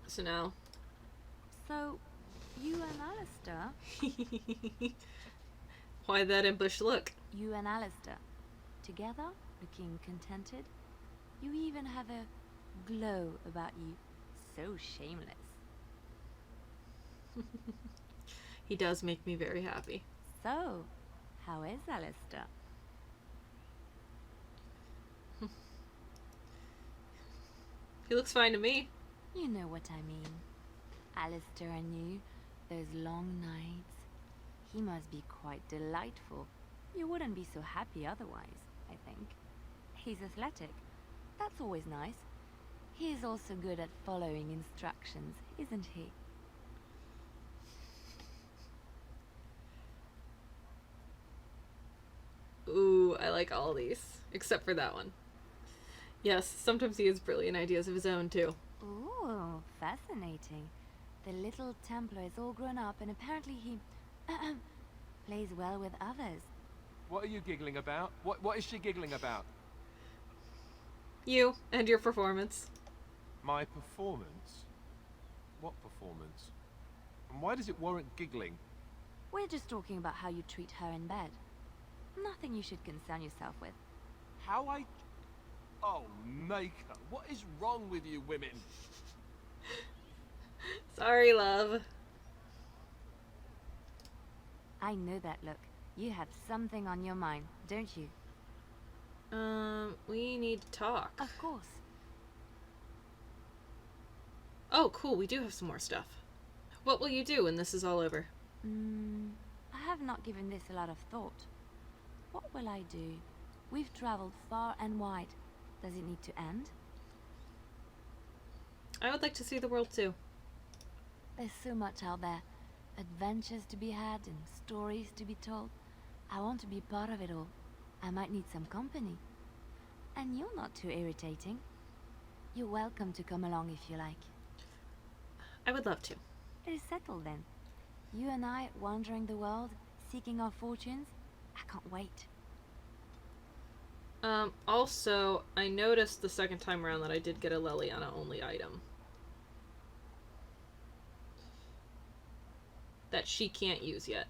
So now... So, you and Alistair? Why that impish look? You and Alistair. Together, looking contented. You even have a glow about you. So shameless. He does make me very happy. So, how is Alistair? He looks fine to me. You know what I mean. Alistair and you, those long nights. He must be quite delightful. You wouldn't be so happy otherwise, I think. He's athletic. That's always nice. He is also good at following instructions, isn't he? Ooh, I like all these. Except for that one. Yes, sometimes he has brilliant ideas of his own, too. Ooh, fascinating. The little Templar is all grown up and apparently he plays well with others. What are you giggling about? What is she giggling about? You and your performance. My performance? What performance? And why does it warrant giggling? We're just talking about how you treat her in bed. Nothing you should concern yourself with. How I... Oh, Maker, what is wrong with you women? Sorry, love. I know that look. You have something on your mind, don't you? We need to talk. Of course. Oh, cool, we do have some more stuff. What will you do when this is all over? I have not given this a lot of thought. What will I do? We've traveled far and wide. Does it need to end? I would like to see the world too. There's so much out there. Adventures to be had and stories to be told. I want to be part of it all. I might need some company. And you're not too irritating. You're welcome to come along if you like. I would love to. It is settled then. You and I wandering the world, seeking our fortunes. I can't wait. Also, I noticed the second time around that I did get a Leliana only item. That she can't use yet.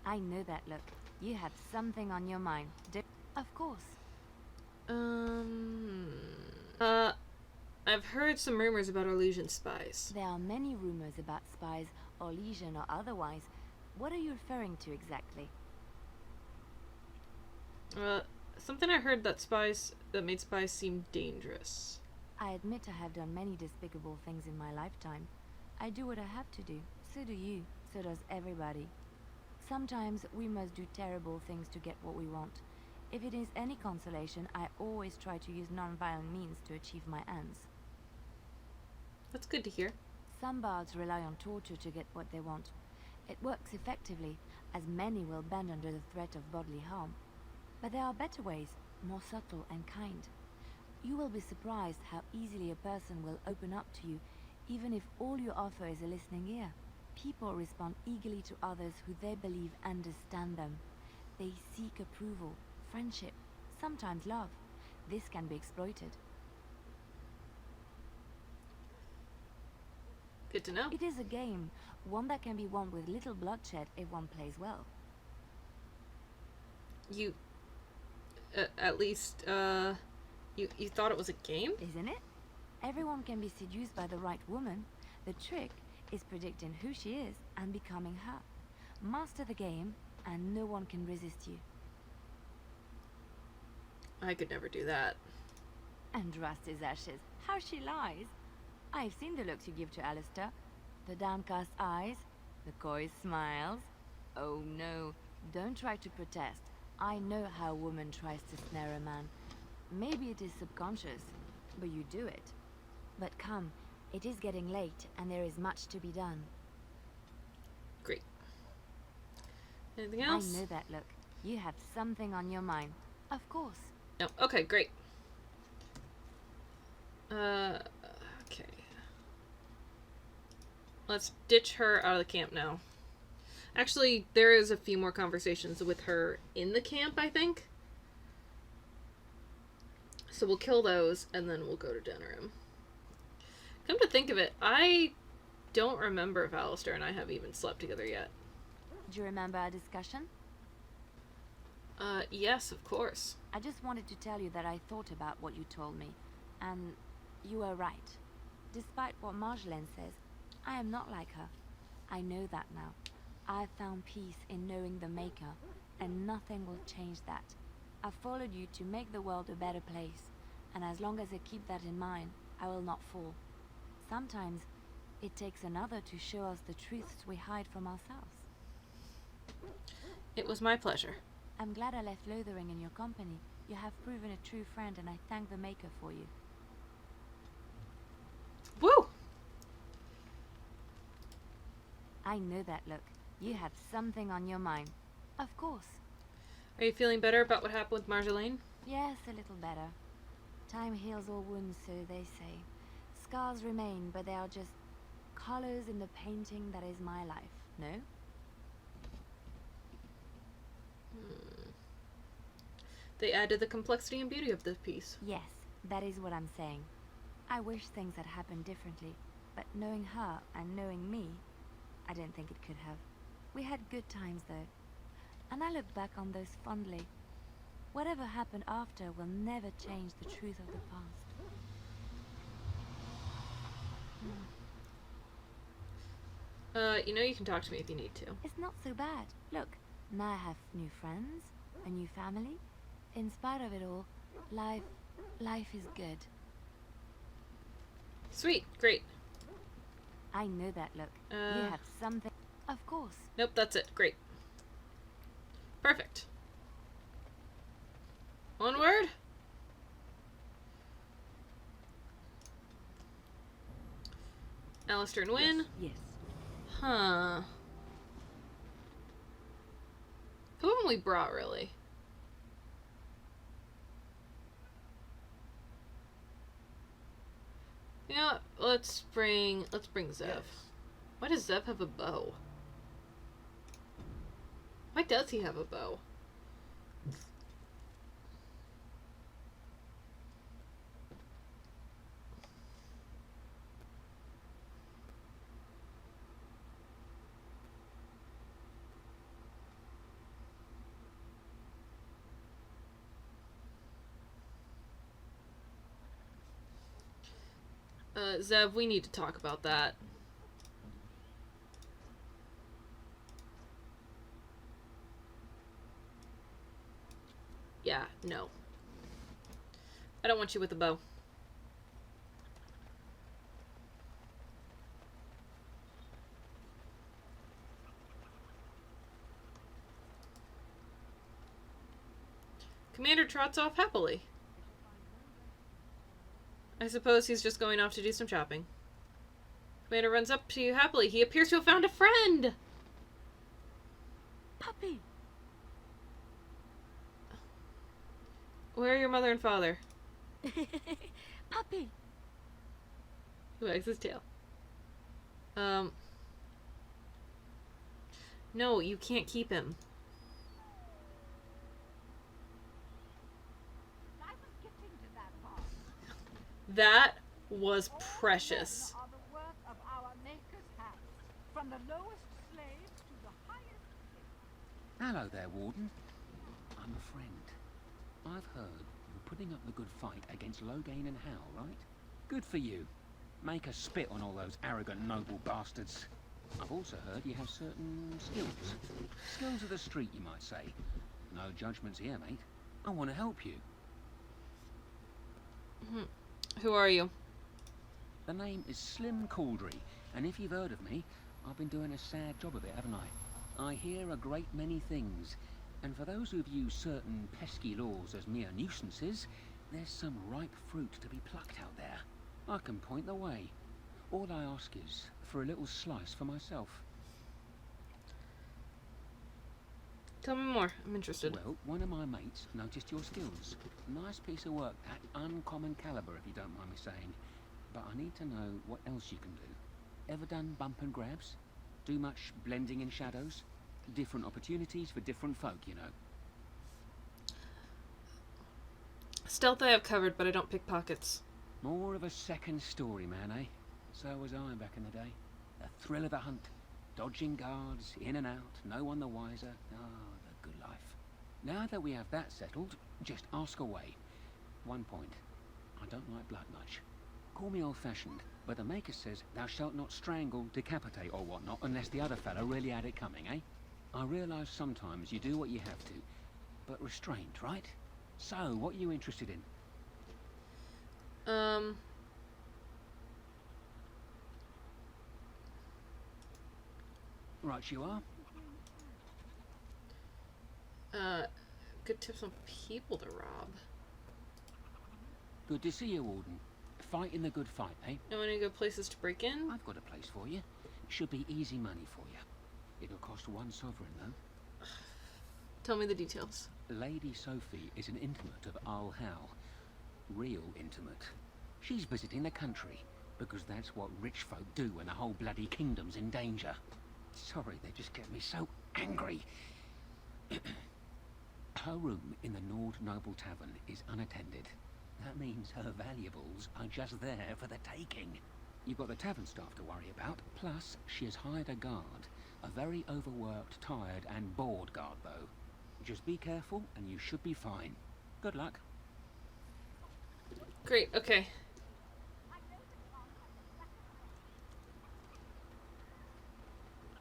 I know that look. You have something on your mind. Of course. I've heard some rumors about our Legion spies. There are many rumors about spies, or Legion or otherwise. What are you referring to exactly? Something I heard that made spies seem dangerous. I admit I have done many despicable things in my lifetime. I do what I have to do. So do you. So does everybody. Sometimes we must do terrible things to get what we want. If it is any consolation, I always try to use non-violent means to achieve my ends. That's good to hear. Some bards rely on torture to get what they want. It works effectively, as many will bend under the threat of bodily harm. But there are better ways, more subtle and kind. You will be surprised how easily a person will open up to you, even if all you offer is a listening ear. People respond eagerly to others who they believe understand them. They seek approval, friendship, sometimes love. This can be exploited. Good to know. It is a game, one that can be won with little bloodshed if one plays well. You... You thought it was a game? Isn't it? Everyone can be seduced by the right woman. The trick is predicting who she is and becoming her. Master the game, and no one can resist you. I could never do that. And rust his ashes. How she lies! I've seen the looks you give to Alistair. The downcast eyes, the coy smiles. Oh no, don't try to protest. I know how a woman tries to snare a man. Maybe it is subconscious, but you do it. But come, it is getting late and there is much to be done. Great. Anything else? I know that look. You have something on your mind. Of course. No. Okay, great. Okay. Let's ditch her out of the camp now. Actually, there is a few more conversations with her in the camp, I think. So we'll kill those, and then we'll go to Denerim. Come to think of it, I don't remember if Alistair and I have even slept together yet. Do you remember our discussion? Yes, of course. I just wanted to tell you that I thought about what you told me, and you were right. Despite what Marjolaine says, I am not like her. I know that now. I've found peace in knowing the Maker, and nothing will change that. I've followed you to make the world a better place, and as long as I keep that in mind, I will not fall. Sometimes, it takes another to show us the truths we hide from ourselves. It was my pleasure. I'm glad I left Lothering in your company. You have proven a true friend, and I thank the Maker for you. Woo! I know that look. You have something on your mind. Of course. Are you feeling better about what happened with Marjolaine? Yes, a little better. Time heals all wounds, so they say. Scars remain, but they are just colors in the painting that is my life, no? They add to the complexity and beauty of the piece. Yes, that is what I'm saying. I wish things had happened differently, but knowing her and knowing me, I don't think it could have. We had good times, though, and I look back on those fondly. Whatever happened after will never change the truth of the past. You know you can talk to me if you need to. It's not so bad. Look, now I have new friends, a new family. In spite of it all, life is good. Sweet, great. I know that look. You have something. Of course. Nope, that's it. Great. Perfect. Onward. Alistair and Wynne. Yes. Huh. Who haven't we brought, really? You know what? Let's bring Zev. Yes. Why does Zev have a bow? Why does he have a bow? Zev, we need to talk about that. Yeah, no. I don't want you with a bow. Commander trots off happily. I suppose he's just going off to do some shopping. Commander runs up to you happily. He appears to have found a friend! Puppy! Where are your mother and father? Puppy! He wags his tail. No, you can't keep him. That was precious. Are the work of our Maker's hands, from the lowest slave to the highest king. Hello there, Warden. I'm a friend. I've heard you're putting up the good fight against Loghain and Hal, right? Good for you. Make a spit on all those arrogant noble bastards. I've also heard you have certain skills. Skills of the street, you might say. No judgments here, mate. I want to help you. Who are you? The name is Slim Cauldry, and if you've heard of me, I've been doing a sad job of it, haven't I? I hear a great many things, and for those who view certain pesky laws as mere nuisances, there's some ripe fruit to be plucked out there. I can point the way. All I ask is for a little slice for myself. Tell me more. I'm interested. Well, one of my mates noticed your skills. Nice piece of work, that uncommon caliber, if you don't mind me saying. But I need to know what else you can do. Ever done bump and grabs? Do much blending in shadows? Different opportunities for different folk, you know. Stealth I have covered, but I don't pick pockets. More of a second story man, eh? So was I back in the day. The thrill of the hunt. Dodging guards, in and out, no one the wiser. Ah, the good life. Now that we have that settled, just ask away. One point. I don't like blood much. Call me old-fashioned, but the Maker says thou shalt not strangle, decapitate or whatnot unless the other fella really had it coming, eh? I realise sometimes you do what you have to, but restrained, right? So, what are you interested in? Right you are. Good tips on people to rob. Good to see you, Warden. Fighting the good fight, eh? Know any good places to break in? I've got a place for you. Should be easy money for you. It'll cost 1 sovereign, though. Tell me the details. Lady Sophie is an intimate of Al Hal. Real intimate. She's visiting the country, because that's what rich folk do when the whole bloody kingdom's in danger. Sorry, they just get me so angry. Her room in the Nord Noble Tavern is unattended. That means her valuables are just there for the taking. You've got the tavern staff to worry about, plus she has hired a guard. A very overworked, tired and bored guard, though. Just be careful and you should be fine. Good luck. Great, okay.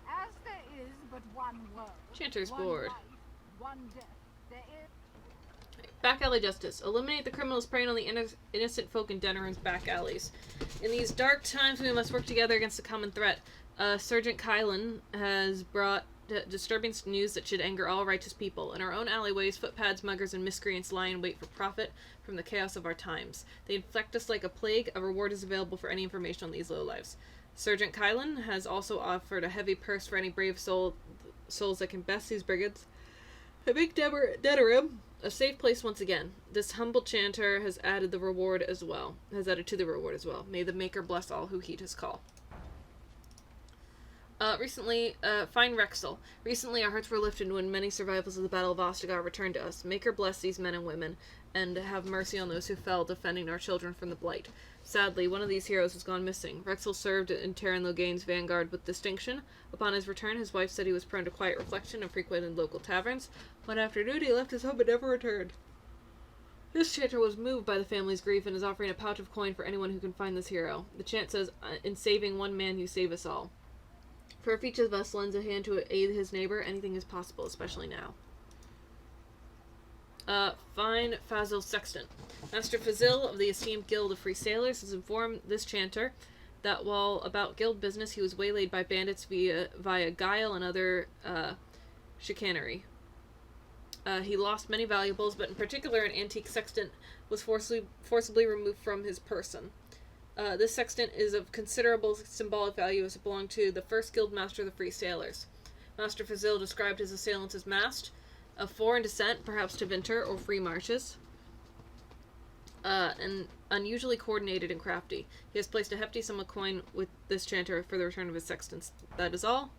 As there is but one world, Chanter's one board. life, one death, there is... Back alley justice. Eliminate the criminals preying on the innocent folk in Denerim's back alleys. In these dark times, we must work together against a common threat. Sergeant Kylan has brought disturbing news that should anger all righteous people. In our own alleyways, footpads, muggers, and miscreants lie in wait for profit from the chaos of our times. They infect us like a plague. A reward is available for any information on these lowlives. Sergeant Kylan has also offered a heavy purse for any brave souls that can best these brigands and make Denerim a safe place once again. This humble chanter has added to the reward as well. May the Maker bless all who heed his call. Find Rexel. Recently our hearts were lifted when many survivors of the Battle of Ostagar returned to us. Maker bless these men and women, and have mercy on those who fell defending our children from the Blight. Sadly, one of these heroes has gone missing. Rexel served in Terran Loghain's vanguard with distinction. Upon his return, his wife said he was prone to quiet reflection and frequented local taverns. One afternoon, he left his home and never returned. This chanter was moved by the family's grief and is offering a pouch of coin for anyone who can find this hero. The chant says, "In saving one man, you save us all." For if each of us lends a hand to aid his neighbor, anything is possible, especially now. Find Fazil Sextant. Master Fazil of the esteemed Guild of Free Sailors has informed this chanter that while about guild business, he was waylaid by bandits via guile and other chicanery. He lost many valuables, but in particular an antique sextant was forcibly removed from his person. This sextant is of considerable symbolic value as it belonged to the first guild master of the Free Sailors. Master Fazil described his assailants as masked, of foreign descent, perhaps to Vinter or free marches, and unusually coordinated and crafty. He has placed a hefty sum of coin with this chanter for the return of his sextants. That is all.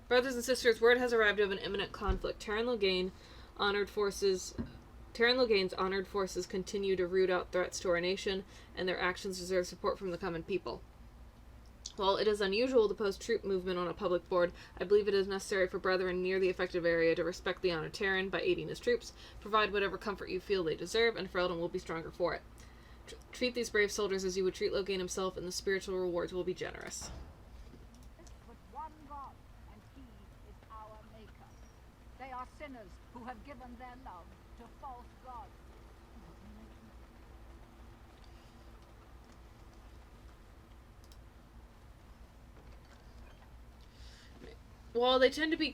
Brothers and sisters, word has arrived of an imminent conflict. Terran Loghain's honored forces continue to root out threats to our nation, and their actions deserve support from the common people. While it is unusual to post troop movement on a public board, I believe it is necessary for brethren near the affected area to respect the honored Terran by aiding his troops, provide whatever comfort you feel they deserve, and Ferelden will be stronger for it. Treat these brave soldiers as you would treat Loghain himself, and the spiritual rewards will be generous. but one God, and He is our Maker. They are sinners who have given their love to false gods. While they tend to be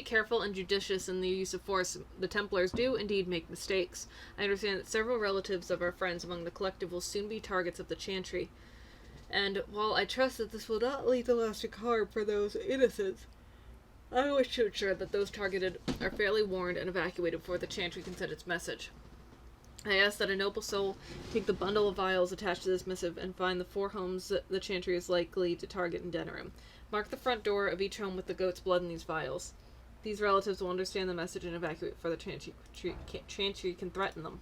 careful and judicious in the use of force, the Templars do indeed make mistakes. I understand that several relatives of our friends among the collective will soon be targets of the Chantry, and while I trust that this will not lead to lasting harm for those innocents, I wish to ensure that those targeted are fairly warned and evacuated before the Chantry can send its message. I ask that a noble soul take the bundle of vials attached to this missive and find the 4 homes that the Chantry is likely to target in Denerim. Mark the front door of each home with the goat's blood in these vials. These relatives will understand the message and evacuate further Chantry can threaten them.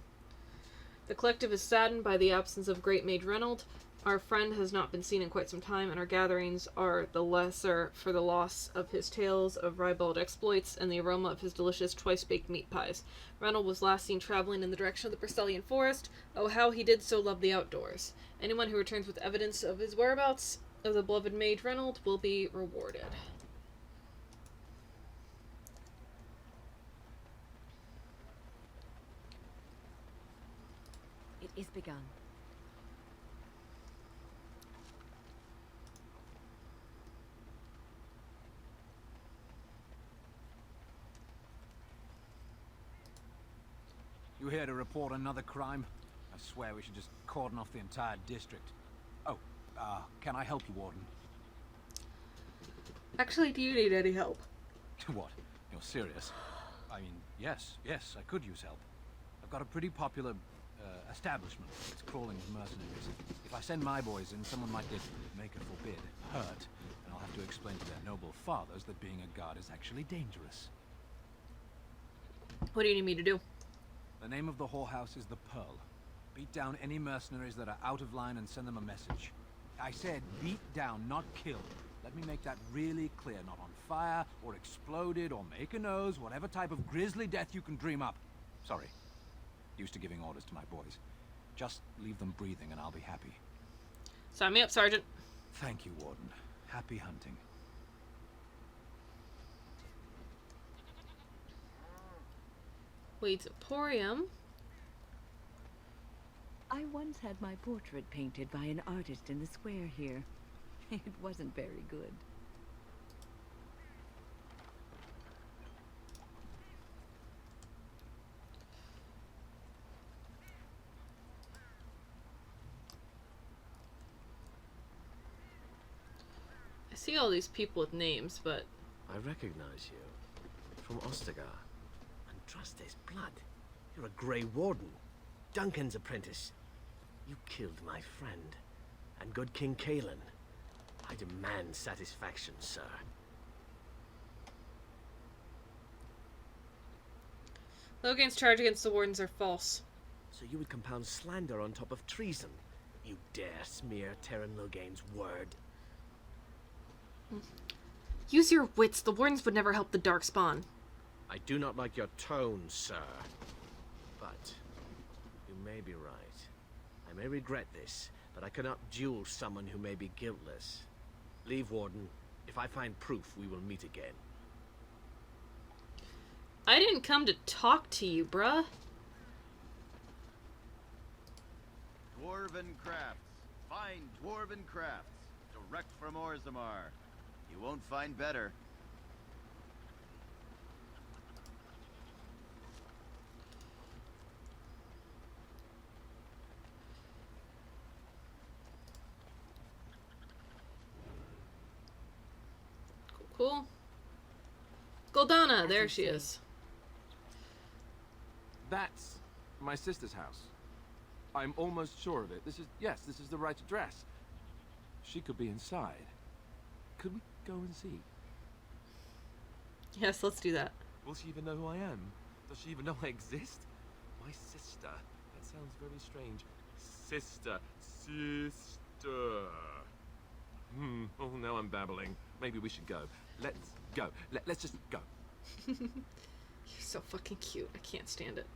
The collective is saddened by the absence of Great Mage Reynold. Our friend has not been seen in quite some time, and our gatherings are the lesser for the loss of his tales of ribald exploits and the aroma of his delicious twice-baked meat pies. Reynold was last seen traveling in the direction of the Bristolian forest. Oh, how he did so love the outdoors. Anyone who returns with evidence of his whereabouts of the beloved Mage Reynold will be rewarded. It is begun. You here to report another crime? I swear we should just cordon off the entire district. Oh, can I help you, Warden? Actually, do you need any help? What? You're serious? I mean, yes, I could use help. I've got a pretty popular, establishment. It's crawling with mercenaries. If I send my boys in, someone might get, make a forbid, hurt, and I'll have to explain to their noble fathers that being a guard is actually dangerous. What do you need me to do? The name of the whorehouse is the Pearl. Beat down any mercenaries that are out of line and send them a message. I said beat down, not kill. Let me make that really clear. Not on fire, or exploded, or make a nose, whatever type of grisly death you can dream up. Sorry. Used to giving orders to my boys. Just leave them breathing and I'll be happy. Sign me up, Sergeant. Thank you, Warden. Happy hunting. Wade's Emporium. I once had my portrait painted by an artist in the square here. It wasn't very good. I see all these people with names, but... I recognize you. From Ostagar. Andraste's blood. You're a Grey Warden. Duncan's apprentice. You killed my friend. And good King Kalen. I demand satisfaction, sir. Logan's charge against the Wardens are false. So you would compound slander on top of treason. You dare smear Terran Logain's word. Use your wits. The Wardens would never help the Darkspawn. I do not like your tone, sir. But you may be right. I may regret this, but I cannot duel someone who may be guiltless. Leave, Warden. If I find proof, we will meet again. I didn't come to talk to you, bruh. Dwarven crafts. Fine dwarven crafts. Direct from Orzammar. You won't find better. Cool. Goldana, there she is. That's my sister's house. I'm almost sure of it. This is the right address. She could be inside. Could we go and see? Yes, let's do that. Will she even know who I am? Does she even know I exist? My sister. That sounds very strange. Sister. Oh, now I'm babbling. Maybe we should go. Let's go. Let's just go. You're so fucking cute. I can't stand it.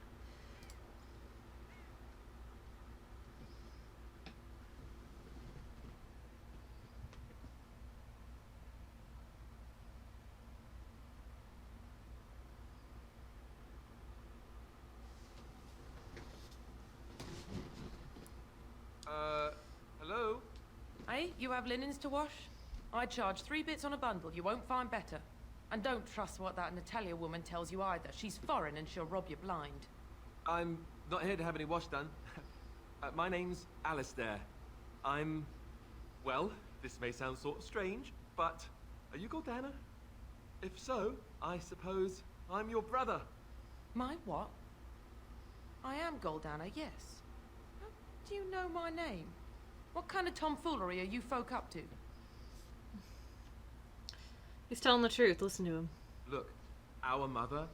Hello? Hey, you have linens to wash? I charge 3 bits on a bundle. You won't find better. And don't trust what that Natalia woman tells you either. She's foreign and she'll rob you blind. I'm not here to have any wash done. My name's Alistair. Well, this may sound sort of strange, but are you Goldana? If so, I suppose I'm your brother. My what? I am Goldana, yes. How do you know my name? What kind of tomfoolery are you folk up to? He's telling the truth. Listen to him. Look, Our mother?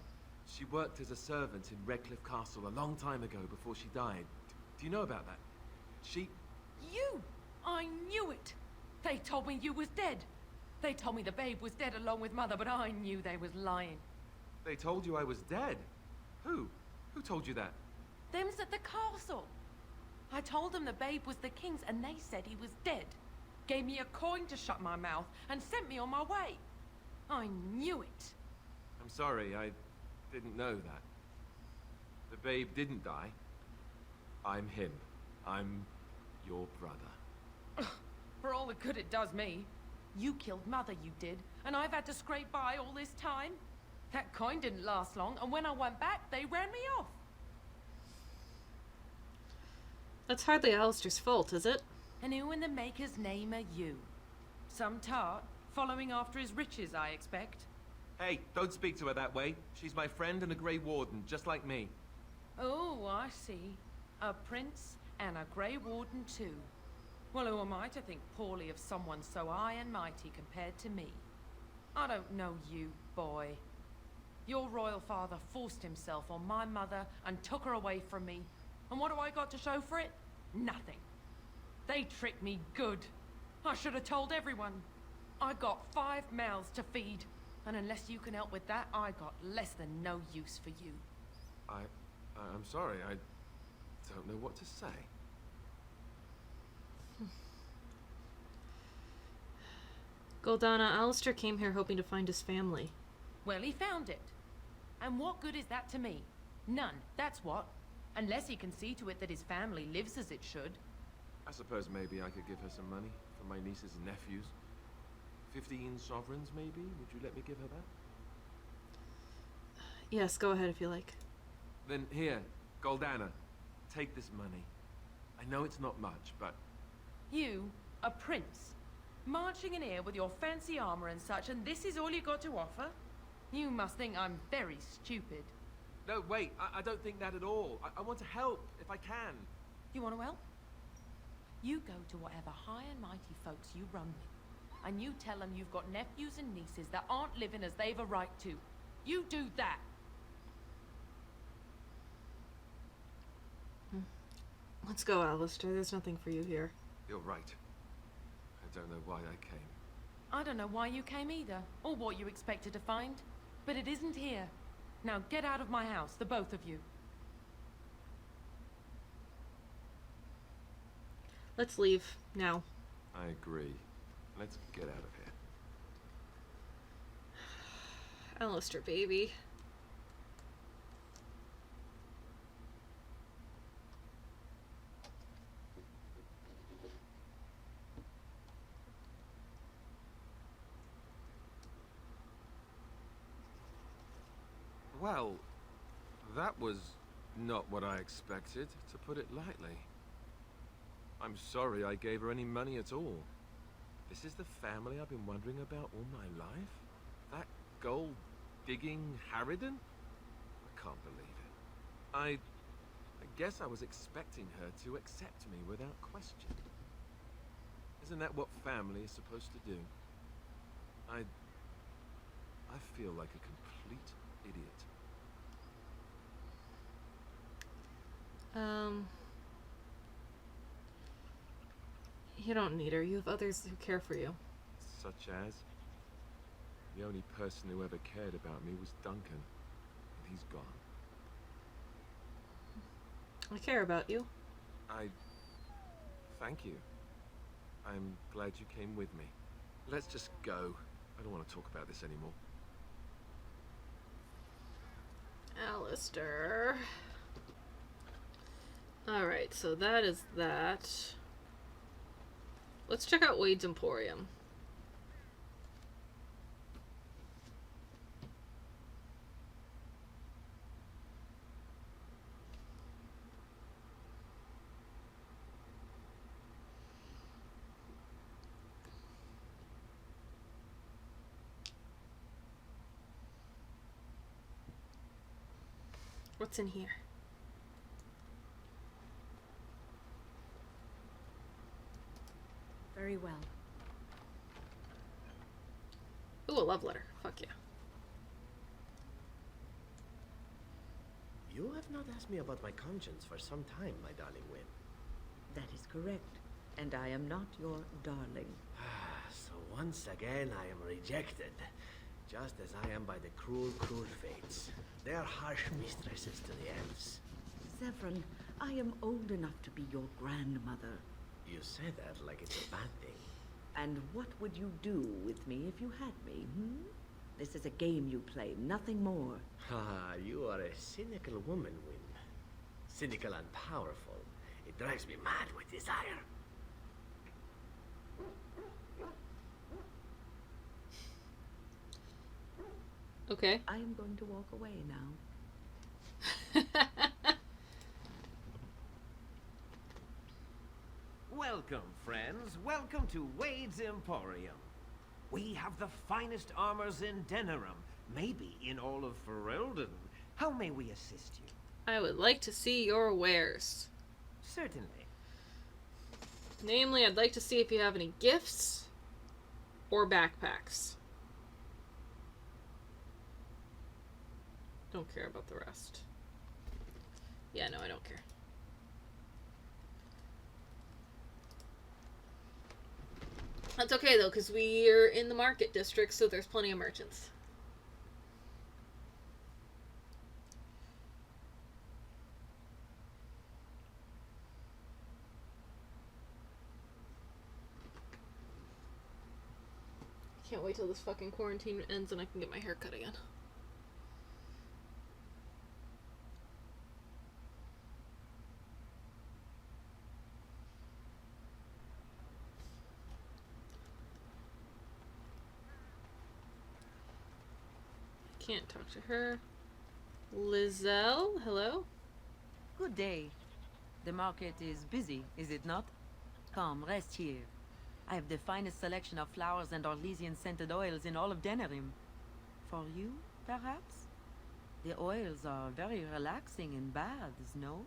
She worked as a servant in Redcliffe Castle a long time ago before she died. Do you know about that? She... You! I knew it! They told me you was dead. They told me the babe was dead along with Mother, but I knew they was lying. They told you I was dead? Who? Who told you that? Them's at the castle. I told them the babe was the king's and they said he was dead. Gave me a coin to shut my mouth and sent me on my way. I knew it. I'm sorry, I didn't know that. The babe didn't die. I'm him. I'm your brother. For all the good it does me. You killed Mother, you did, and I've had to scrape by all this time. That coin didn't last long, and when I went back, they ran me off. That's hardly Alistair's fault, is it? And who in the Maker's name are you? Some tart, following after his riches, I expect. Hey, don't speak to her that way. She's my friend and a Grey Warden, just like me. Oh, I see. A prince and a Grey Warden too. Well, who am I to think poorly of someone so high and mighty compared to me? I don't know you, boy. Your royal father forced himself on my mother and took her away from me. And what do I got to show for it? Nothing. They tricked me good. I should have told everyone. I got 5 mouths to feed. And unless you can help with that, I got less than no use for you. I'm sorry, I don't know what to say. Goldana, Alistair came here hoping to find his family. Well, he found it. And what good is that to me? None, that's what. Unless he can see to it that his family lives as it should. I suppose maybe I could give her some money for my nieces and nephews. 15 sovereigns, maybe? Would you let me give her that? Yes, go ahead if you like. Then here, Goldana, take this money. I know it's not much, but... You, a prince, marching in here with your fancy armor and such, and this is all you got to offer? You must think I'm very stupid. No, wait, I don't think that at all. I want to help, if I can. You want to help? You go to whatever high and mighty folks you run with, and you tell them you've got nephews and nieces that aren't living as they've a right to. You do that. Let's go, Alistair. There's nothing for you here. You're right. I don't know why I came. I don't know why you came either, or what you expected to find. But it isn't here. Now get out of my house, the both of you. Let's leave, now. I agree. Let's get out of here. Alistair, baby. Well, that was not what I expected, to put it lightly. I'm sorry I gave her any money at all. This is the family I've been wondering about all my life? That gold-digging harridan? I can't believe it. I guess I was expecting her to accept me without question. Isn't that what family is supposed to do? I feel like a complete idiot. You don't need her. You have others who care for you. Such as? The only person who ever cared about me was Duncan, and he's gone. I care about you. Thank you. I'm glad you came with me. Let's just go. I don't want to talk about this anymore. Alistair. Alright, so that is that. Let's check out Wade's Emporium. What's in here? Very well. Ooh, a love letter. Fuck yeah. You have not asked me about my conscience for some time, my darling Wynne. That is correct. And I am not your darling. So once again I am rejected. Just as I am by the cruel, cruel fates. They are harsh mistresses to the elves. Zephyrin, I am old enough to be your grandmother. You say that like it's a bad thing. And what would you do with me if you had me, hmm? This is a game you play, nothing more. Ah, you are a cynical woman, Wynne. Cynical and powerful. It drives me mad with desire. Okay. I am going to walk away now. Welcome, friends. Welcome to Wade's Emporium. We have the finest armors in Denerim, maybe in all of Ferelden. How may we assist you? I would like to see your wares. Certainly. Namely, I'd like to see if you have any gifts or backpacks. Don't care about the rest. Yeah, no, I don't care. That's okay though, because we're in the market district, so there's plenty of merchants. Can't wait till this fucking quarantine ends and I can get my hair cut again. Can't talk to her. Lizelle, hello? Good day. The market is busy, is it not? Come, rest here. I have the finest selection of flowers and Orlesian scented oils in all of Denerim. For you, perhaps? The oils are very relaxing in baths, no?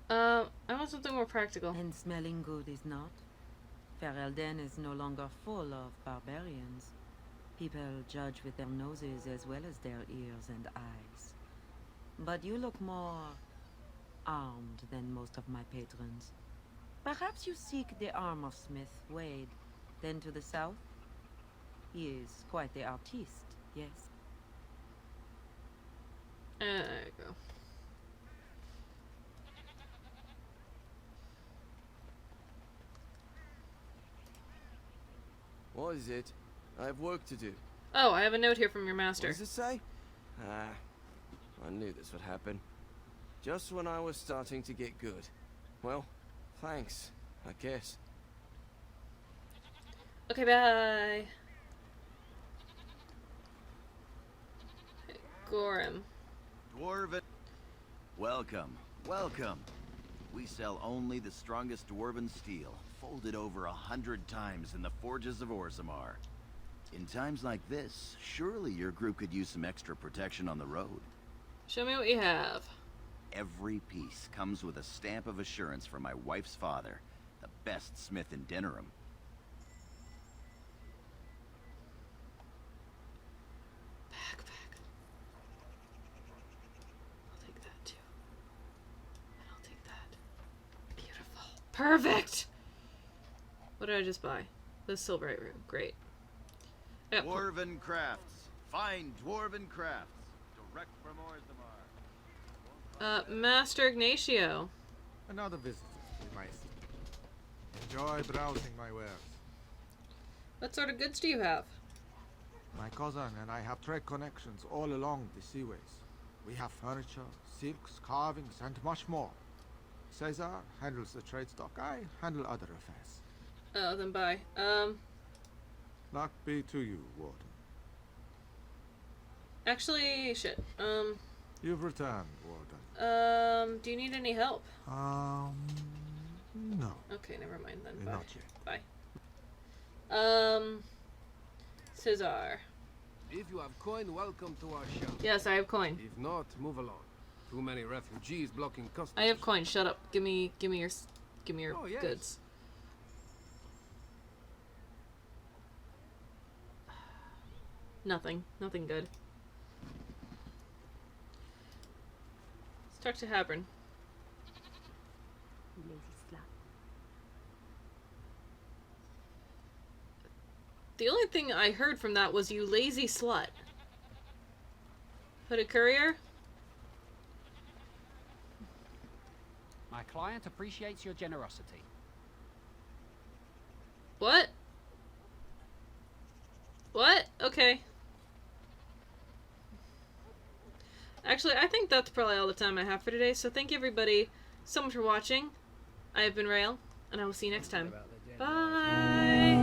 I want something more practical. And smelling good is not? Ferelden is no longer full of barbarians. People judge with their noses as well as their ears and eyes. But you look more armed than most of my patrons. Perhaps you seek the armor smith, Wade. Then to the south? He is quite the artiste, yes. There you go. What is it? I have work to do. Oh, I have a note here from your What master. does it say? Ah, I knew this would happen. Just when I was starting to get good. Well, thanks, I guess. Okay, bye. Gorham. Dwarven. Welcome, welcome. We sell only the strongest dwarven steel, folded over 100 times in the forges of Orzammar. In times like this, surely your group could use some extra protection on the road. Show me what you have. Every piece comes with a stamp of assurance from my wife's father, the best smith in Denerim. Backpack. I'll take that too. And I'll take that. Beautiful. Perfect! What did I just buy? The Silverite room. Great. Dwarven crafts. Fine dwarven crafts. Direct from Orzammar. Master Ignacio. Another visitor, we might see. Enjoy browsing my wares. What sort of goods do you have? My cousin and I have trade connections all along the seaways. We have furniture, silks, carvings, and much more. Caesar handles the trade stock. I handle other affairs. Oh, then bye. Luck be to you, Warden. Actually, shit. You've returned, Warden. Do you need any help? No. Okay, never mind then. Bye. Not yet. Bye. Caesar. If you have coin, welcome to our shop. Yes, I have coin. If not, move along. Too many refugees blocking customs. I have coin. Shut up. Give me your Oh, yes. goods. Nothing good. Talk to Habron. You lazy slut. The only thing I heard from that was, you lazy slut. Hooded courier? My client appreciates your generosity. What? What? Okay. Actually, I think that's probably all the time I have for today, so thank you everybody so much for watching. I have been Rael, and I will see you next time. Bye!